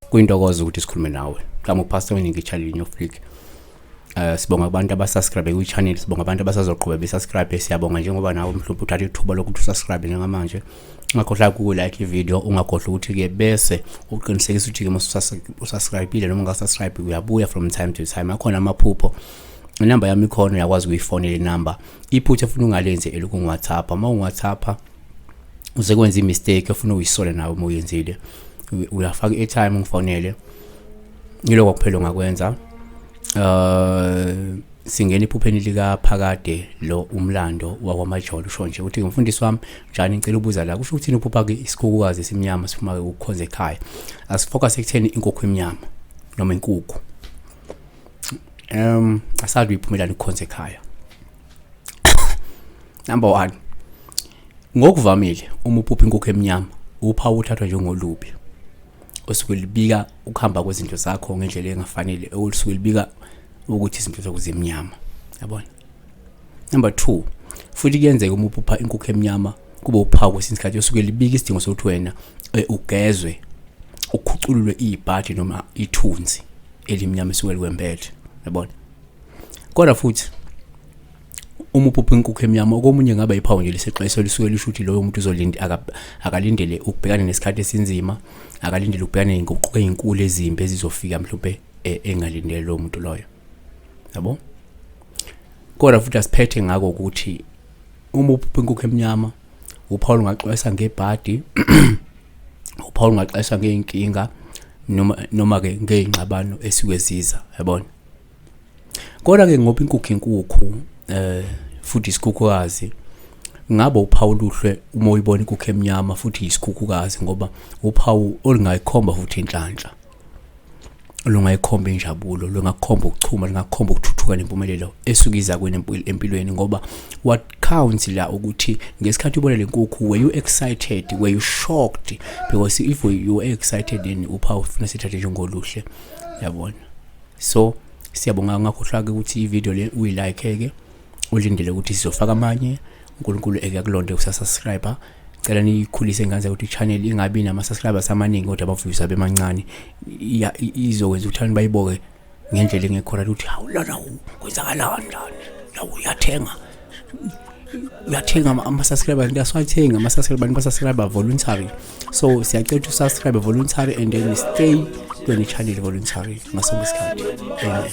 Kuyintokozo ukuthi sikhulume nawe. Ngicela upastor weningi challenge of flick. Sibonga abantu abasubscribe ku channel, sibonga abantu abasazoqhubeka besubscribe. Siyabonga njengoba nawe mhlawumbe uthatha ithuba lokuthi usubscribe njengamanje. Ungakhohlwa ku like ivideo, ungakhohlwa ukuthi ke bese uqinisekisa ukuthi ke ususubscribe noma ungasubscribe uyabuya from time to time. Akhona amaphupho. Inamba yami ikhona, uyakwazi ukuyifonela inamba. Iphutha efuna ungalenze eloku WhatsApp. Uma WhatsApp uzekwenza imistake efuna uyisola nawe uma uyenzile. Uyafaka airtime ungifonele. Yiloko kuphela ongakwenza. Singena iphupheni lika Phakade lo umlando wakwamajolo usho nje ukuthi ngumfundisi wami njani ngicela ubuza la kusho ukuthi uphupha ke isikhukukazi esimnyama sifuma ke ukukhonza ekhaya. Asifocus ekutheni inkukhu emnyama noma inkukhu. Asazi uyiphumelana ukukhonza ekhaya. Number 1. Ngokuvamile uma uphupha inkukhu emnyama uphawu uthathwa njengolubi. Osuke libika ukuhamba kwezinto zakho ngendlela engafanele, osuke libika ukuthi izinto zakho zimnyama, yabona. Number 2, futhi kuyenzeka uma uphupha inkukhu emnyama kube uphawu kwesinsikhathi osuke libika isidingo sokuthi wena ugezwe, ukhucululwe ibhadi noma ithunzi elimnyama esuke likwembele, yabona. Kodwa futhi uma uphupha inkukhu emnyama okomunye ngaba iphawu nje lesexesho lisuke lisho ukuthi loyo muntu uzolinda akalindele ukubhekana nesikhathi esinzima, akalindele ukubhekana nezinguquko ezinkulu ezimbi ezizofika mhlawumbe engalindele lo muntu loyo, yabo. Kodwa futhi asiphethe ngako ukuthi uma uphupha inkukhu emnyama uphawu ungaxwayisa ngebhadi, uphawu ungaxwayisa ngeenkinga noma ke ngezingxabano esuke ziza, yabona. Kodwa ke ngoba inkukhu futhi isikhukukazi ngaba uphawu luhle uma uyibona inkukhu emnyama futhi isikhukukazi ngoba uphawu olingayikhomba futhi inhlanhla, olungayikhomba injabulo, lungakhomba ukuchuma, lungakhomba ukuthuthuka nempumelelo esukiza kwena empilweni ngoba what counts la ukuthi ngesikhathi ubona le nkukhu, were you excited, were you shocked? Because if you were excited then uphawu ufuna sithathe njengoluhle, yabona. So siyabonga ngakhohlwa ke ukuthi ivideo le uyilike ke ulindele ukuthi sizofaka amanye. uNkulunkulu ekuyakulonde ukusubscribe. Cela nikhulise ingane ukuthi channel ingabi nama subscribers amaningi kodwa abaviews abemancane. Izokwenza ukuthi bayiboke ngendlela engekhona ukuthi hawu lana kwenzakalani njani. Lawo uyathenga ama-subscribers, ngiyaswathenga ama-subscribers, ba-subscriber voluntary. So siyacela ukuthi usubscribe voluntary and then stay kule channel voluntary ngasonke isikhathi. Amen.